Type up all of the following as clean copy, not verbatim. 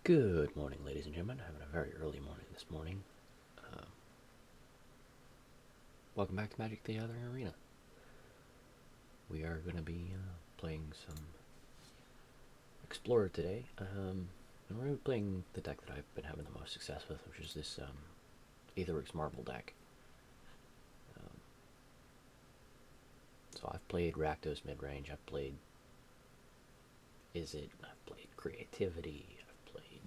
Good morning, ladies and gentlemen. Having a very early morning this morning. Uh, Welcome back to Magic the Gathering Arena. We are going to be playing some Explorer today. And we're going to be playing the deck that I've been having the most success with, which is this Aetherworks Marvel deck. So I've played Rakdos midrange, I've played Izzet, I've played Creativity, I've played,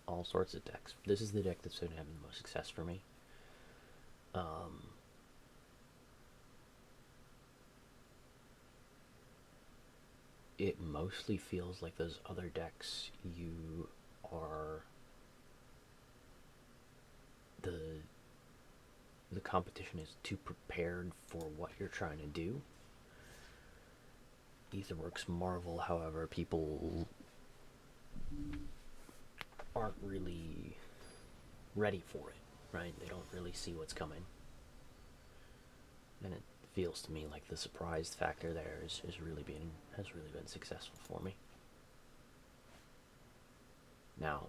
all sorts of decks. This is the deck that's been having the most success for me. It mostly feels like those other decks you are the the competition is too prepared for what you're trying to do. Aetherworks Marvel, however, people aren't really ready for it, right? They don't really see what's coming. And it feels to me like the surprise factor there has really been successful for me. Now,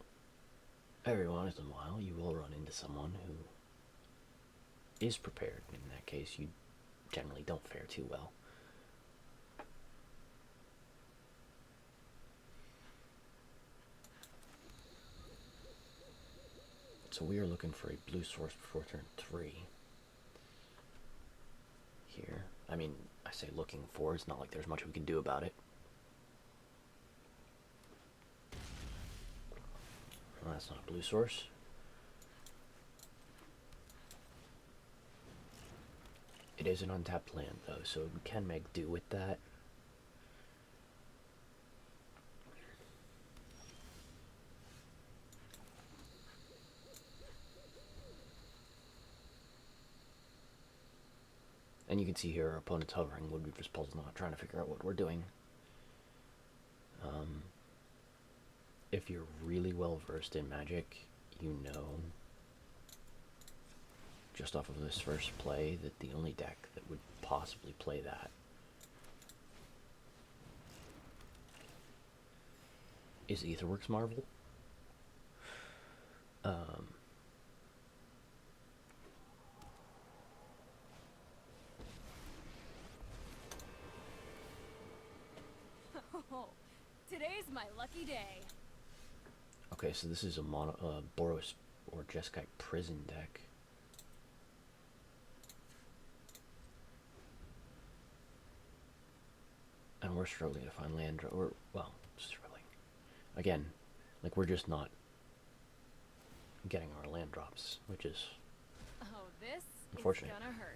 every once in a while you will run into someone who is prepared. In that case, you generally don't fare too well. So we are looking for a blue source before turn 3. Here. I mean, I say looking for, it's not like there's much we can do about it. Well, that's not a blue source. It is an untapped land, though, so we can make do with that. And you can see here our opponent's hovering Woodweaver's Pulse, not trying to figure out what we're doing. If you're really well versed in Magic, you know, just off of this first play, that the only deck that would possibly play that is Aetherworks Marvel. Oh, today's my lucky day. Okay, so this is a Boros or Jeskai Prison deck. And we're struggling to find land, well, struggling. Again, like we're just not getting our land drops, which is Oh, this unfortunate. is gonna hurt.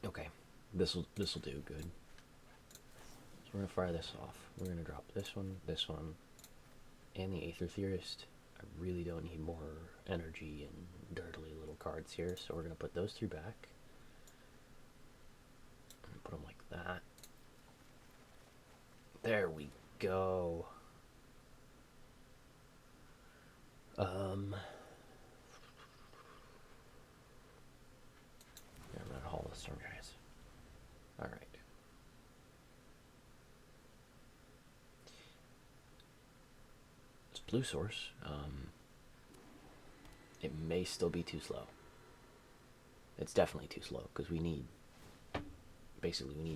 Okay, this'll do good. So we're gonna fire this off. We're gonna drop this one, and the Aether Theorist. I really don't need more energy and dirtily little cards here, so we're gonna put those 3 back. And put them like that. There we go. I'm gonna haul the Storm Giants. Alright. It's blue source. It may still be too slow. It's definitely too slow, because we need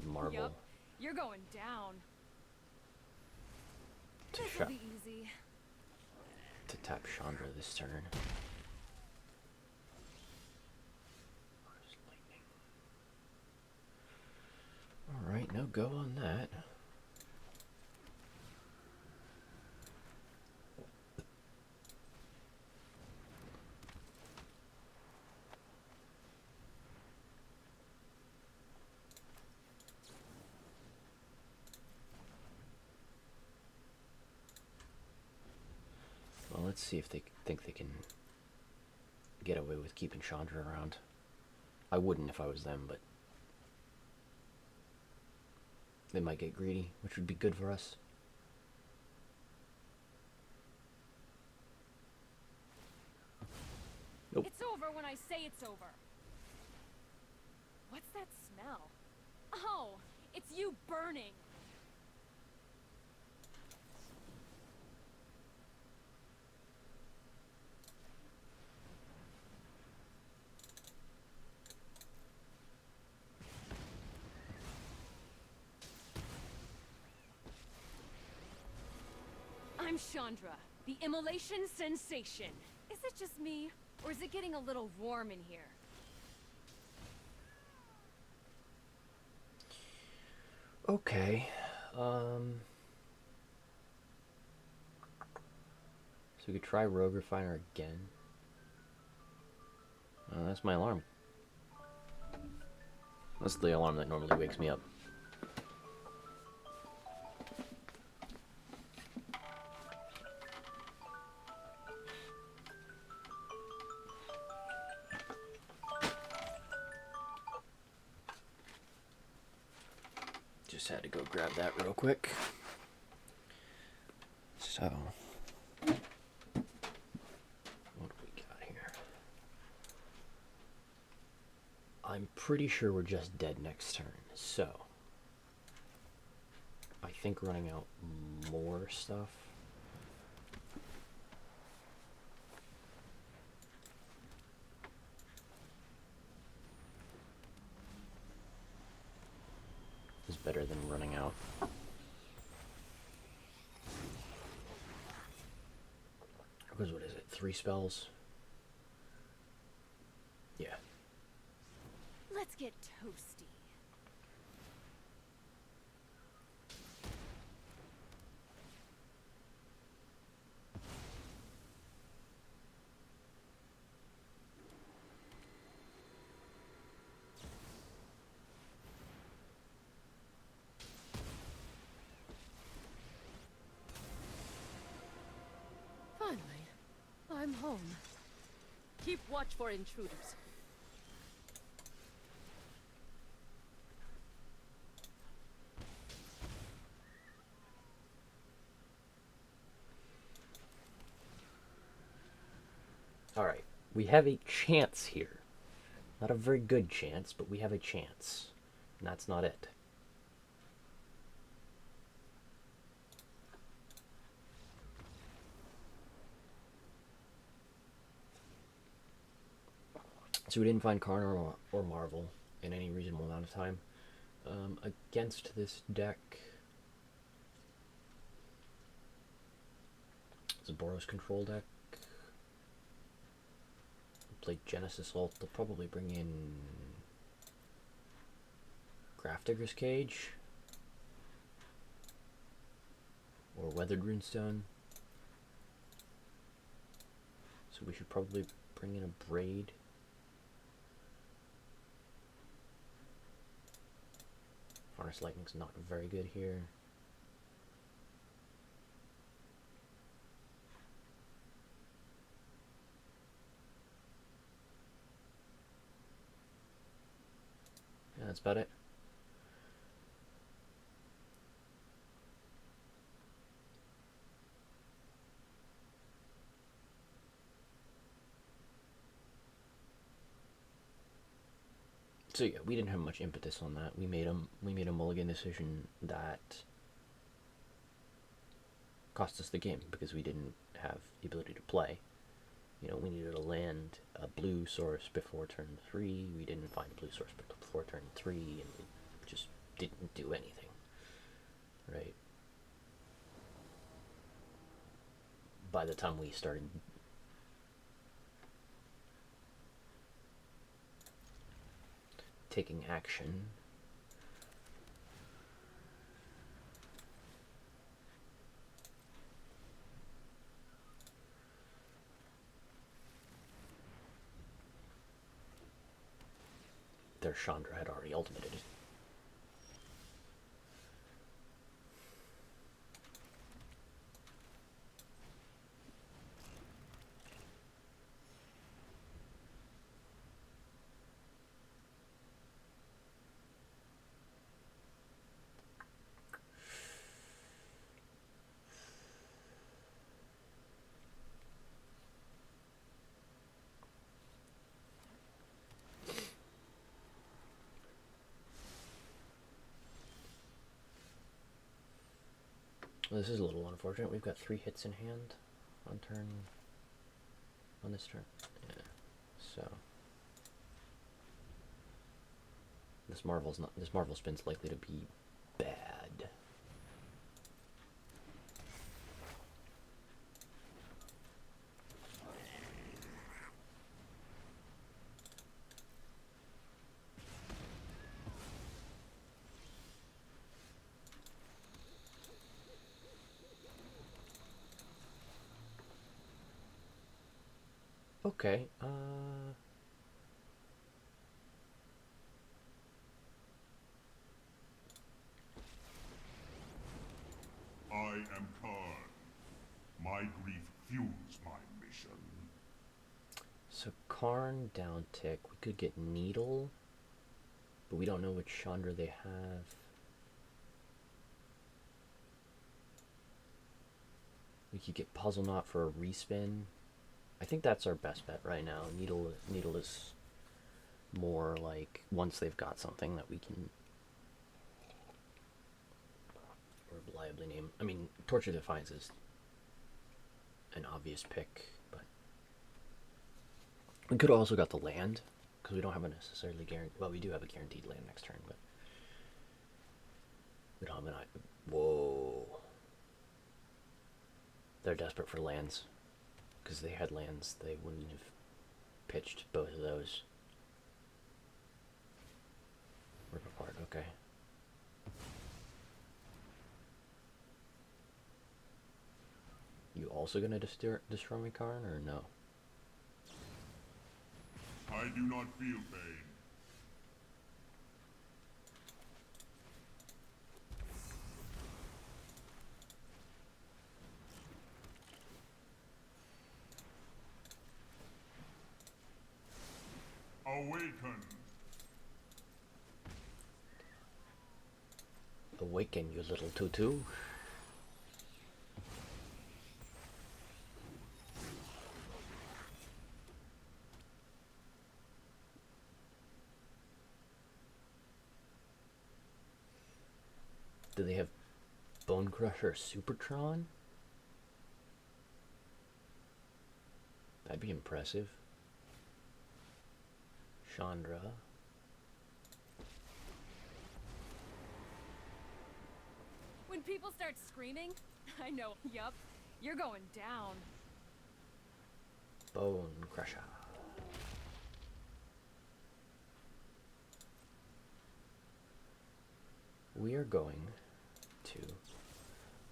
Marvel. Yup, you're going down. To This'll be easy. to tap Chandra this turn. Alright, no go on that. Well, let's see if they think they can get away with keeping Chandra around. I wouldn't if I was them, but they might get greedy, which would be good for us. Nope. It's over when I say it's over. What's that smell? Oh, it's you burning. I'm Chandra, the immolation sensation. Is it just me, or is it getting a little warm in here? Okay. So we could try Rogue Refiner again. That's my alarm. That's the alarm that normally wakes me up. Just had to go grab that real quick. So, what do we got here? I'm pretty sure we're just dead next turn, so I think running out more stuff. Is better than running out. Because what is it? 3 spells? Yeah. Let's get toasty. Finally, I'm home. Keep watch for intruders. Alright. We have a chance here. Not a very good chance, but we have a chance. And that's not it. So we didn't find Karn or Marvel in any reasonable amount of time. Against this deck, it's a Boros control deck. Play Genesis Ult. They'll probably bring in Grafdigger's Cage or Weathered Runestone. So we should probably bring in a Braid. Harness Lightning's not very good here. Yeah, that's about it. So yeah, we didn't have much impetus on that. We made a mulligan decision that cost us the game because we didn't have the ability to play. You know, we needed to land a blue source before turn 3. We didn't find a blue source before turn 3, and we just didn't do anything. Right? By the time we started taking action, their Chandra had already ultimated it. Well, this is a little unfortunate. We've got 3 hits in hand on turn. On this turn. Yeah. So this Marvel spin's likely to be bad. Okay, I am Karn. My grief fuels my mission. so Karn down tick. We could get Needle, but we don't know which Chandra they have. We could get Puzzle Knot for a respin. I think that's our best bet right now. Needle is more like once they've got something that we can reliably name. I mean, Torch of Defiance is an obvious pick, but we could have also got the land because we don't have a necessarily guaranteed. Well, we do have a guaranteed land next turn, but we don't have an. Whoa! They're desperate for lands because they had lands. They wouldn't have pitched both of those. Rip apart. Okay. You also gonna destroy me, Karn, or no? I do not feel pain. Awaken. Awaken, you little tutu. Do they have Bone Crusher Supertron? That'd be impressive. Chandra. When people start screaming, I know, yup, you're going down. Bone Crusher. We are going to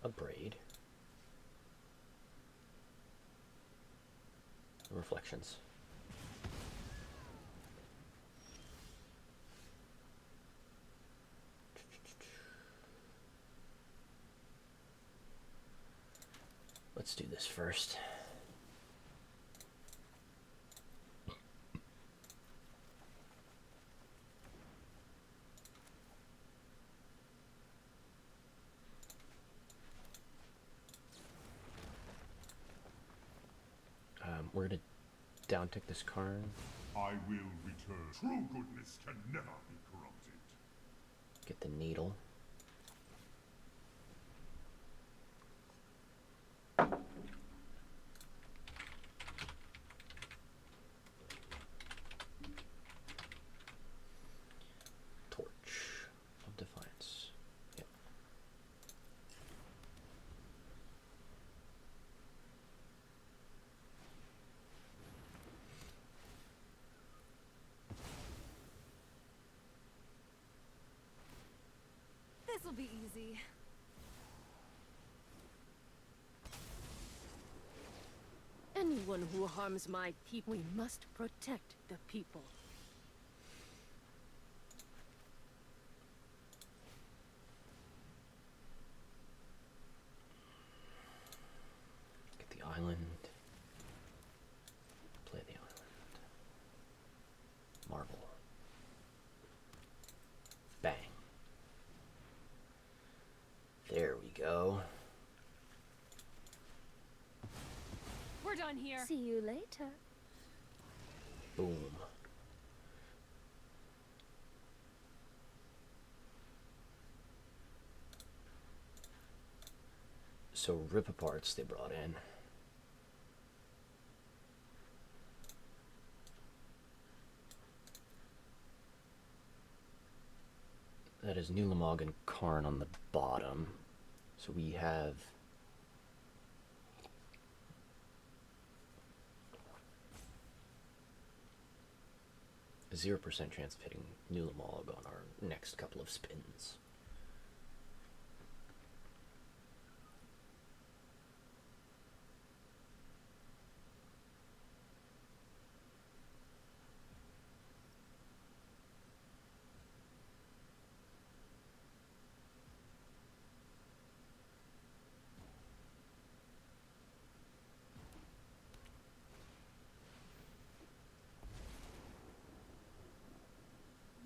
abrade Reflections. Let's do this first. We're gonna down tick this Karn. I will return. True goodness can never be corrupted. Get the Needle. Torch of Defiance. Yep. This'll be easy. Anyone who harms my people, we must protect the people. Get the island. Play the island. Marvel. Bang. There we go. We're done here. See you later. Boom. So rip aparts they brought in. That is Nulamog and Karn on the bottom. So we have a 0% chance of hitting Nulamog on our next couple of spins.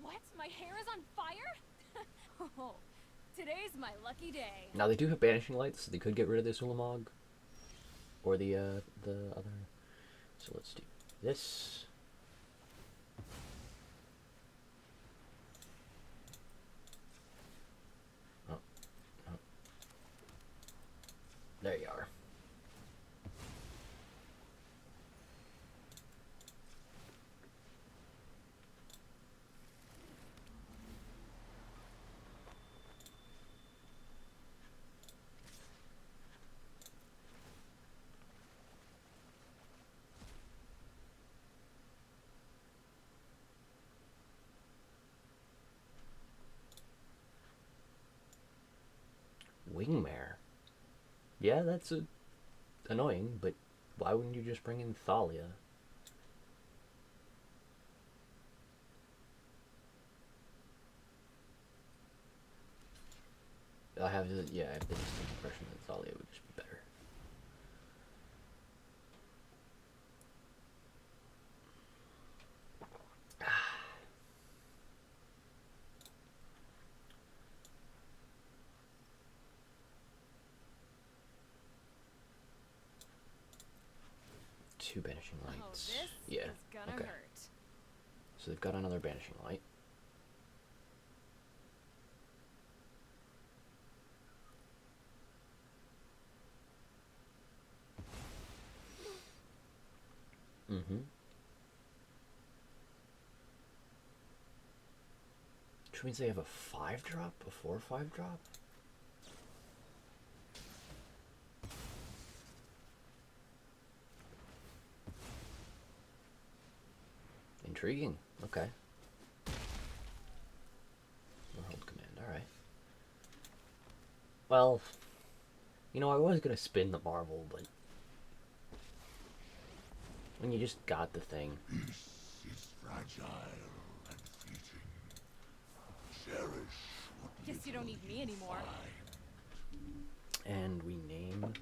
What? My hair is on fire? Oh, today's my lucky day. Now they do have banishing lights, so they could get rid of this Ulamog or the other. So let's do this. Oh, oh. There you are. Wingmare. Yeah, that's annoying, but why wouldn't you just bring in Thalia? I have the distinct impression that Thalia would just be better. Two banishing lights. Oh, this yeah. is gonna Okay. hurt. So they've got another banishing light. Mm-hmm. Which means they have a 5-drop, a 4/5 drop? Intriguing. Okay. No hold command. Alright. Well, you know, I was gonna spin the Marvel, but when you just got the thing. Peace is fragile and fleeting. Cherish what Guess you don't need me anymore. And we name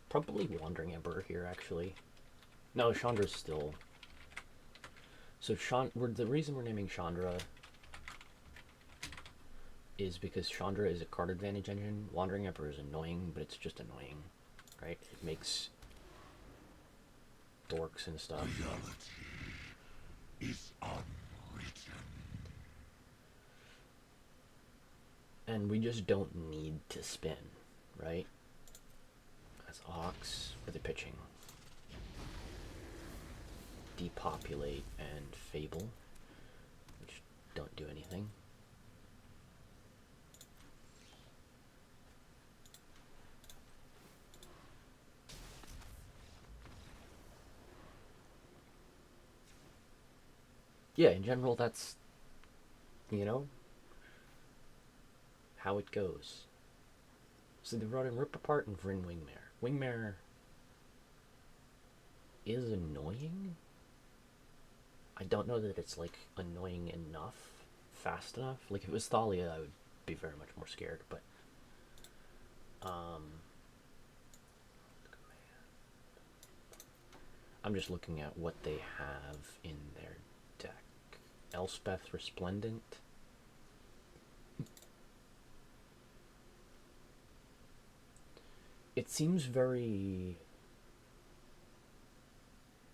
probably Wandering Emperor here, actually. No, Chandra's still. So the reason we're naming Chandra is because Chandra is a card advantage engine. Wandering Emperor is annoying, but it's just annoying, right? It makes dorks and stuff. reality is unwritten. And we just don't need to spin, right? That's Ox for the pitching. Depopulate and Fable, which don't do anything. Yeah, in general, that's, you know, how it goes. So they brought in Rip Apart and Vryn Wingmare. Wingmare is annoying. I don't know that it's, like, annoying enough, fast enough. Like, if it was Thalia, I would be very much more scared, but, I'm just looking at what they have in their deck. Elspeth Resplendent. It seems very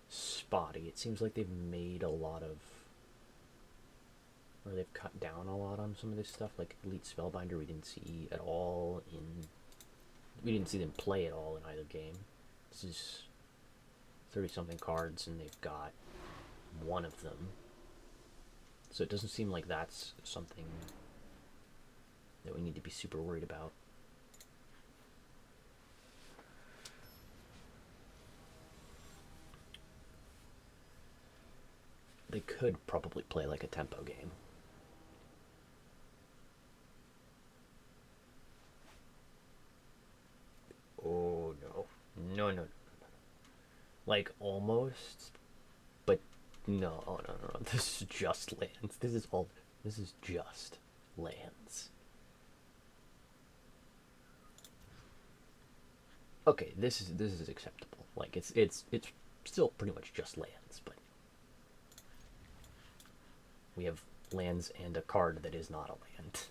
spotty. It seems like they've made a lot of, or they've cut down a lot on some of this stuff, like Elite Spellbinder we didn't see at all in We didn't see them play at all in either game. This is 30-something cards, and they've got one of them. So it doesn't seem like that's something that we need to be super worried about. They could probably play like a tempo game. Oh no. No, no, no, no, no. Like almost, but no, oh, no, no, no. This is just lands. This is just lands. Okay, this is acceptable. Like it's still pretty much just lands, but we have lands and a card that is not a land.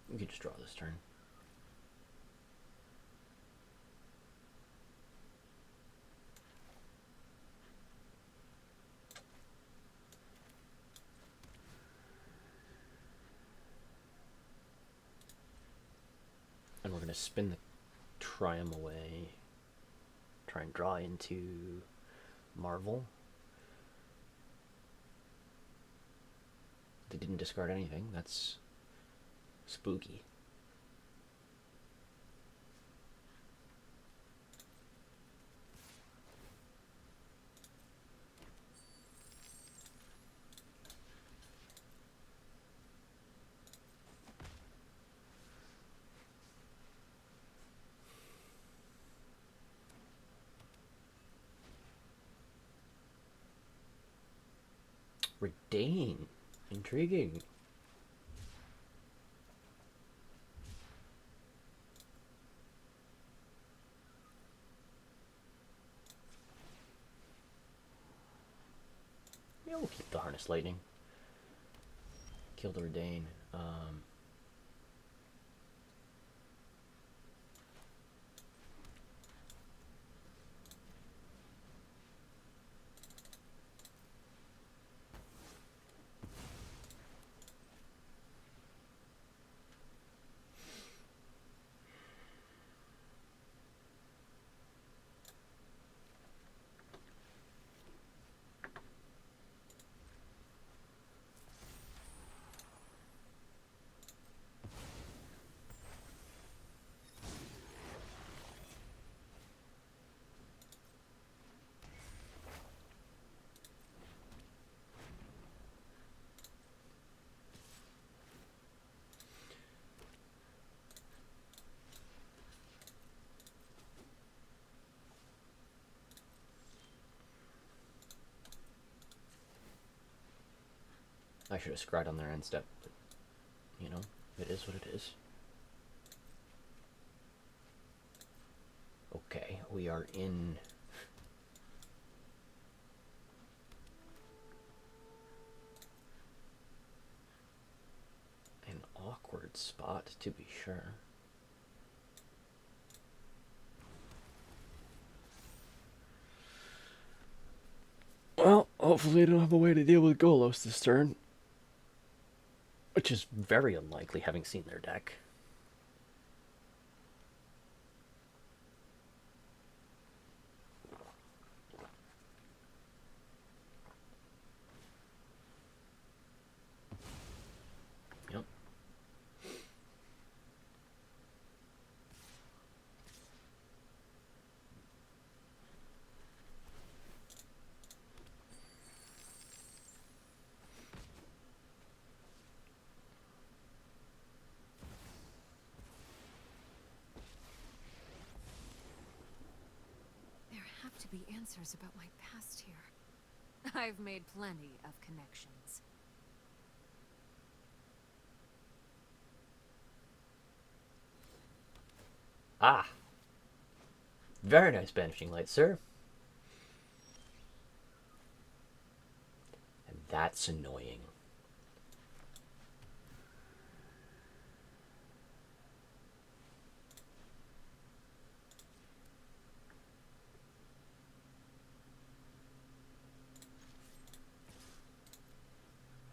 We could just draw this turn. And we're going to spin the Triumph away. Try and draw into Marvel. They didn't discard anything. That's spooky. Redain. Intriguing. Yeah, we'll keep the Harness Lightning. Kill the Redain. I should have scryed on their end step, but, you know, it is what it is. Okay, we are in an awkward spot, to be sure. Well, hopefully I don't have a way to deal with Golos this turn. Which is very unlikely, having seen their deck. Yep. There have to be answers about my past here. I've made plenty of connections. Ah, very nice banishing light, sir. And that's annoying.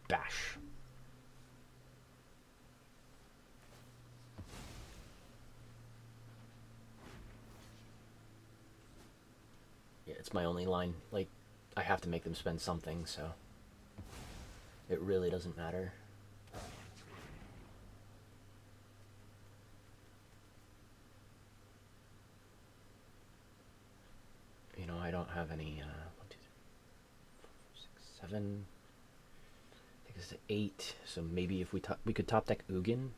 Bash. Yeah, it's my only line. Like, I have to make them spend something, so it really doesn't matter. You know, I don't have any, 1, 2, 3, 4, 5, 6, 7. I think it's 8, so maybe if we could top deck Ugin.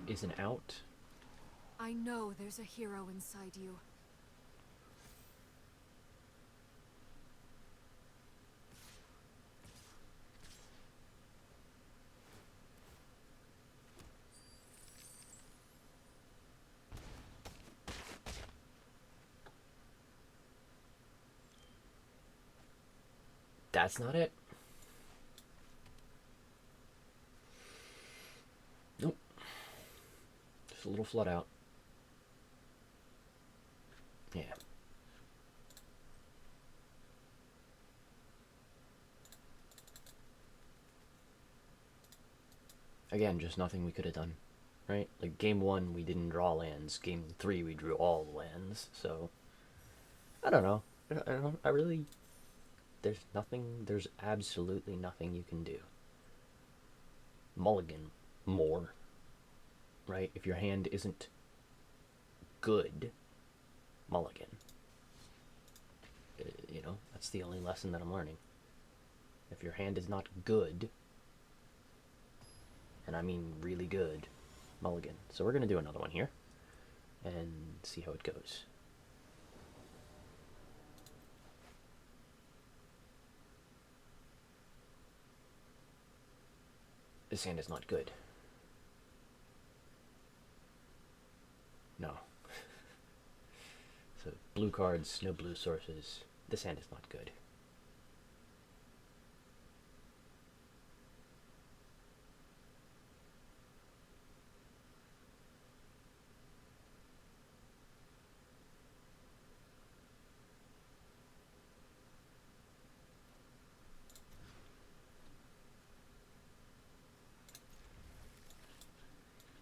Is an out. I know there's a hero inside you. That's not it. Nope. Just a little flood out. Yeah. Again, just nothing we could have done, right? Like, game 1, we didn't draw lands. Game 3, we drew all the lands, so... I don't know. I really... There's absolutely nothing you can do. Mulligan more, right? If your hand isn't good, mulligan. You know, that's the only lesson that I'm learning. If your hand is not good, and I mean really good, mulligan. So we're going to do another one here, and see how it goes. This hand is not good. No. So, blue cards, no blue sources. This hand is not good.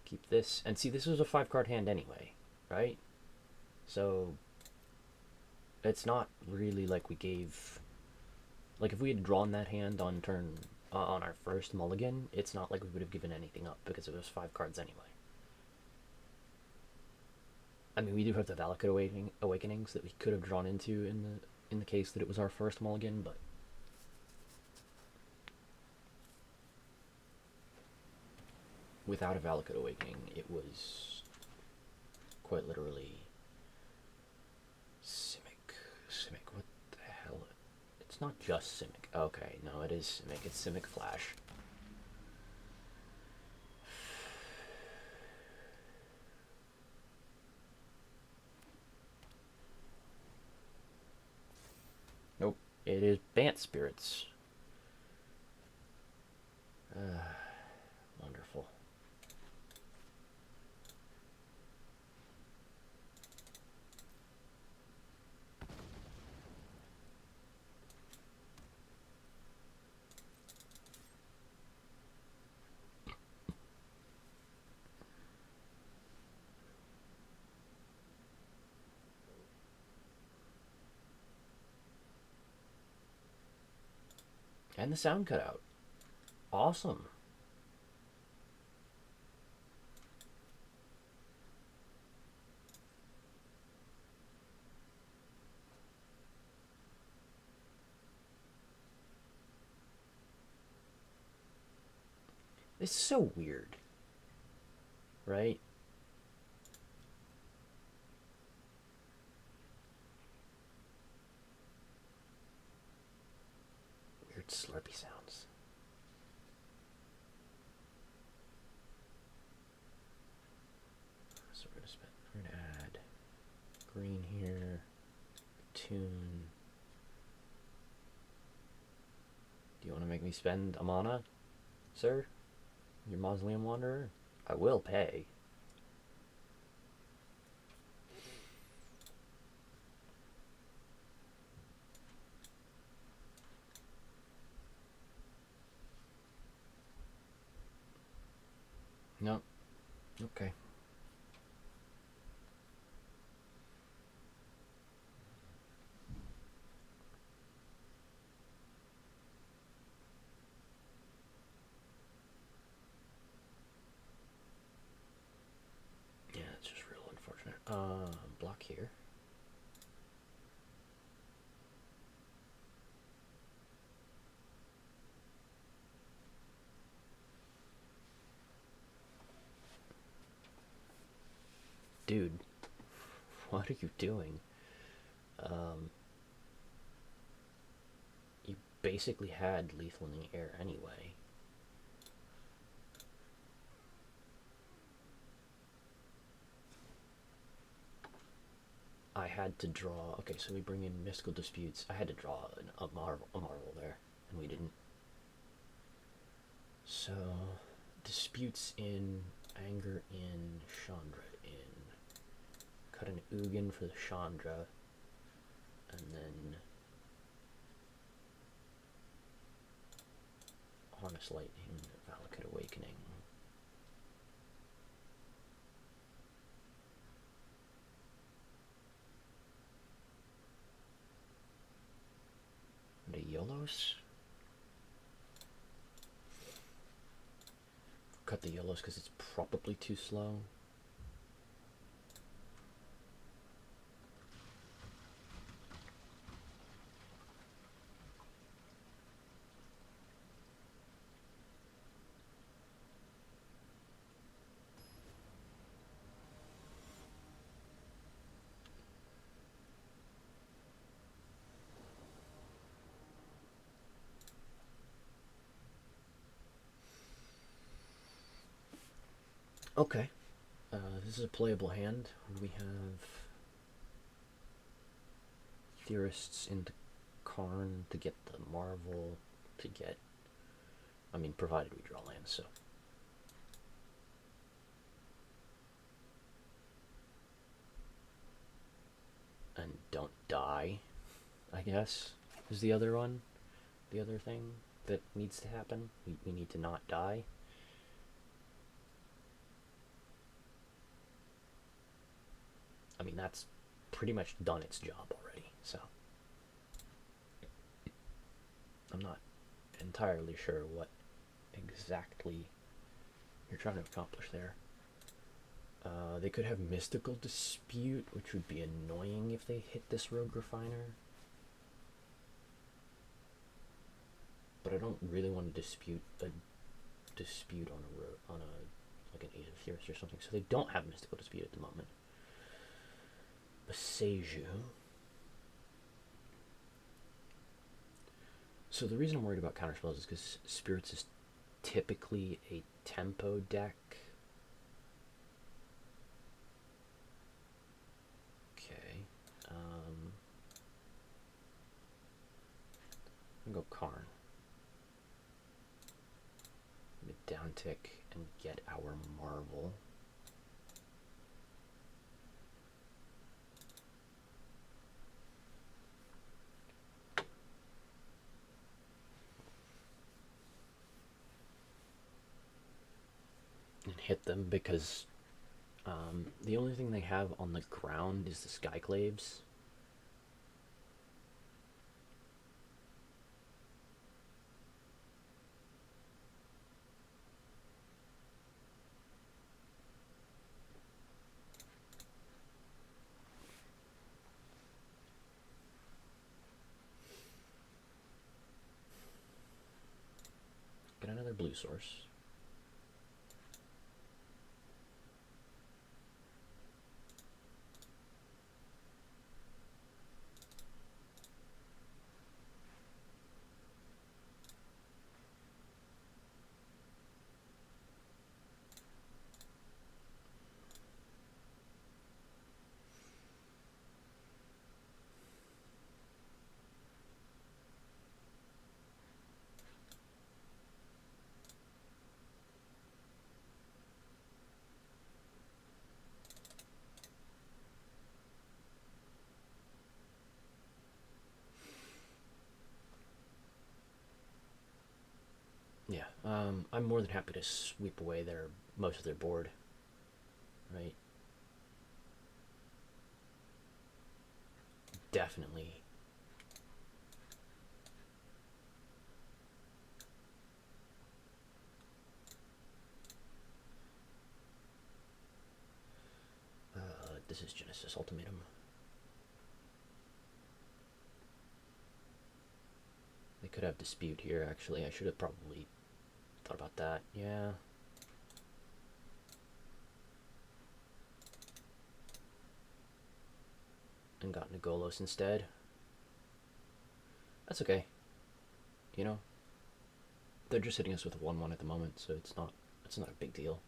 Keep this. And see, this was a 5-card hand anyway, right? So, it's not really like we gave... Like, if we had drawn that hand on turn... on our first mulligan, it's not like we would have given anything up, because it was 5 cards anyway. I mean, we do have the Valakut Awakenings that we could have drawn into in the case that it was our first mulligan, but... Without a Valakut Awakening, it was quite literally Simic. Simic, what the hell? It's not just Simic. Okay, no, it is Simic. It's Simic Flash. Nope, it is Bant Spirits. Wonderful. And the sound cut out. Awesome. It's so weird, right? Weird slurpy sounds. green here. Tune. Do you want to make me spend a mana, sir? Your Mausoleum Wanderer? I will pay. No. Okay. Yeah, it's just real unfortunate. Block here. Dude, what are you doing? You basically had lethal in the air anyway. I had to draw. Okay, so we bring in Mystical Disputes. I had to draw a marvel there, and we didn't. So, Disputes in, Anger in, Chandra in. Cut an Ugin for the Chandra, and then Harness Lightning, Valakut Awakening. And a Yolos? Cut the Yolos because it's probably too slow. Okay, this is a playable hand. We have Theorists into Karn to get the Marvel, to get, I mean, provided we draw lands, so. And don't die, I guess, is the other one. The other thing that needs to happen. We need to not die. I mean, that's pretty much done its job already, so. I'm not entirely sure what exactly you're trying to accomplish there. They could have Mystical Dispute, which would be annoying if they hit this Rogue Refiner. But I don't really want to dispute on a like an Aether Theorist or something. So they don't have Mystical Dispute at the moment. Beseju. So the reason I'm worried about counterspells is because Spirits is typically a tempo deck. Okay. I'm gonna go Karn. Mid down tick and get our Marvel. And hit them because the only thing they have on the ground is the Skyclaves. Get another blue source. I'm more than happy to sweep away most of their board. Right? Definitely. This is Genesis Ultimatum. They could have Dispute here, actually. I should have probably thought about that. Yeah. And got Nagolos instead. That's okay. You know? They're just hitting us with a 1-1 at the moment, so it's not a big deal.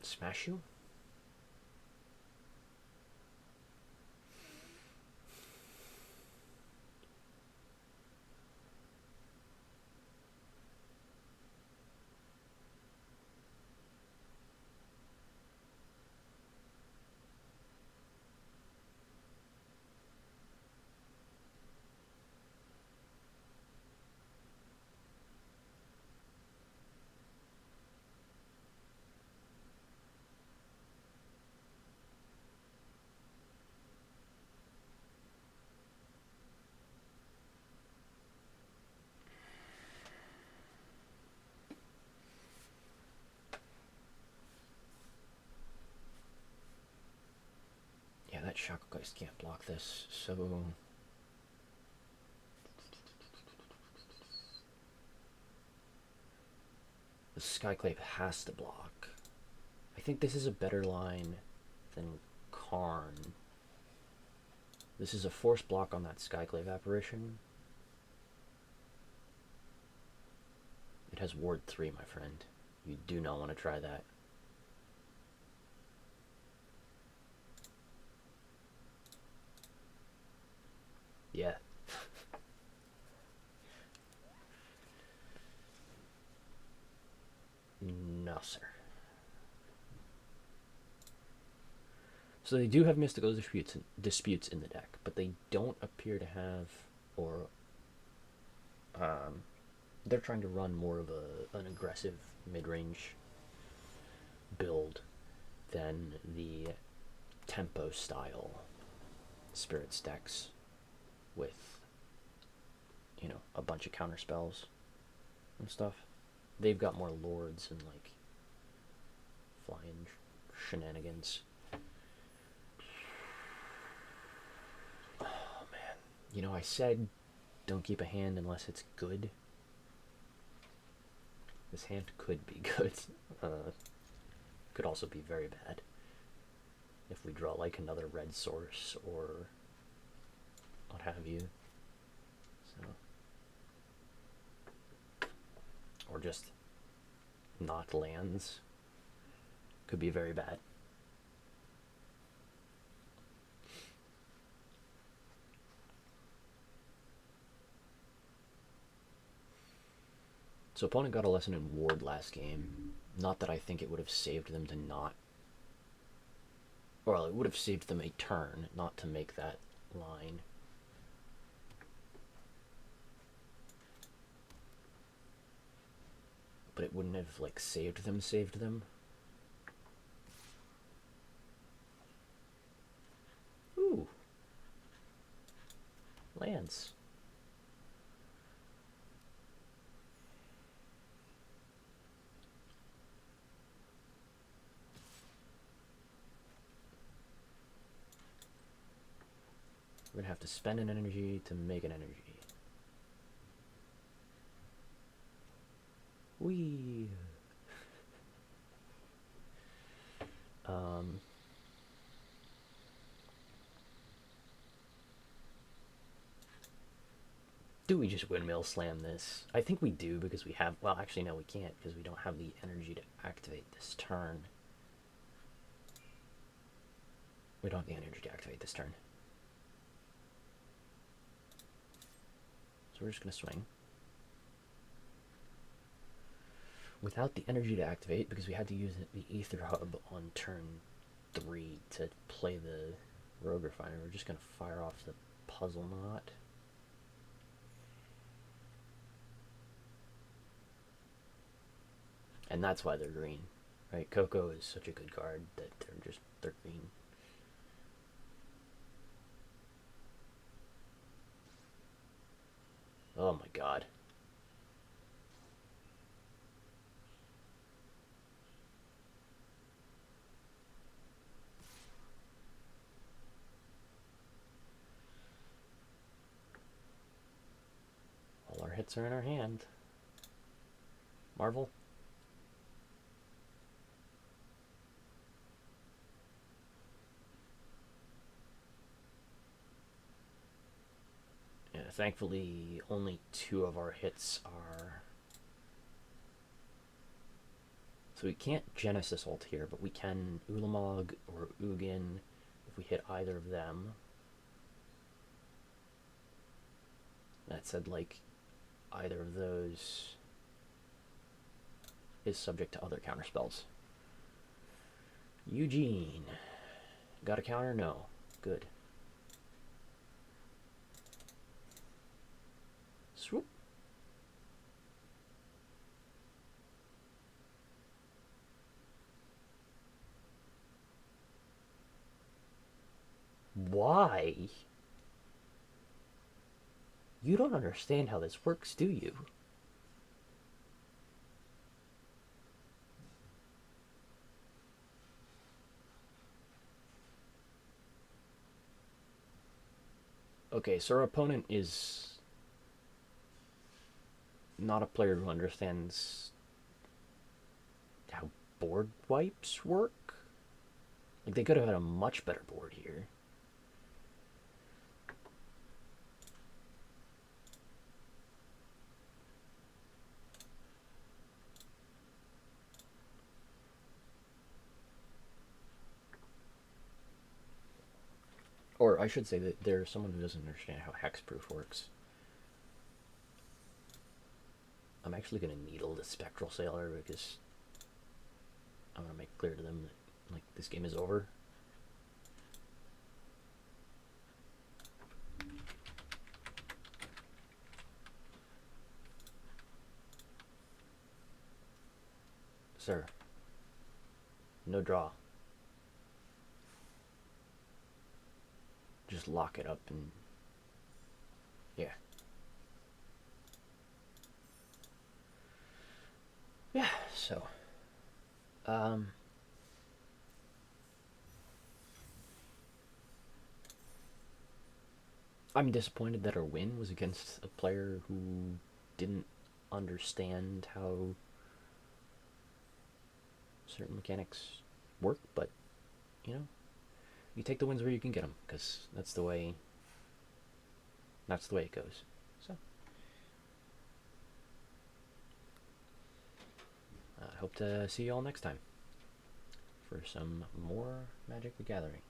Smash you? Yeah, that Shacklegeist can't block this, so... The Skyclave has to block. I think this is a better line than Karn. This is a force block on that Skyclave apparition. It has Ward 3, my friend. You do not want to try that. Yeah. No, sir. So they do have mystical disputes in the deck, but they don't appear to have, or they're trying to run more of an aggressive mid-range build than the tempo style Spirits decks with, you know, a bunch of counter spells and stuff. They've got more lords and like flying shenanigans. Oh man, you know, I said don't keep a hand unless it's good. This hand could be good. Could also be very bad if we draw like another red source or what have you. So, or just not lands. Could be very bad. So opponent got a lesson in Ward last game. Not that I think it would have saved them to not... Well, it would have saved them a turn not to make that line. But it wouldn't have, like, saved them. Ooh. Lands. We're gonna have to spend an energy to make an energy. Whee! Do we just windmill slam this? I think we do because we have... Well, actually, no, we can't because we don't have the energy to activate this turn. We don't have the energy to activate this turn. So we're just going to swing. without the energy to activate, because we had to use the Aether Hub on turn 3 to play the Rogue Refiner, we're just going to fire off the Puzzle Knot. And that's why they're green, right? Coco is such a good card that they're green. Oh my god. All our hits are in our hand. Marvel. Yeah, thankfully, only 2 of our hits are... So we can't Genesis ult here, but we can Ulamog or Ugin if we hit either of them. That said, like, either of those is subject to other counterspells. Eugene. Got a counter? No. Good. Swoop. Why? You don't understand how this works, do you? Okay, so our opponent is not a player who understands how board wipes work. Like, they could have had a much better board here. Or I should say that there's someone who doesn't understand how hexproof works. I'm actually going to needle the Spectral Sailor because I want to make clear to them that, like, this game is over. Sir, no draw. Just lock it up and... yeah. Yeah, so... I'm disappointed that our win was against a player who didn't understand how certain mechanics work, but, you know, you take the wins where you can get them, because that's the way it goes. So, I hope to see you all next time for some more Magic the Gathering.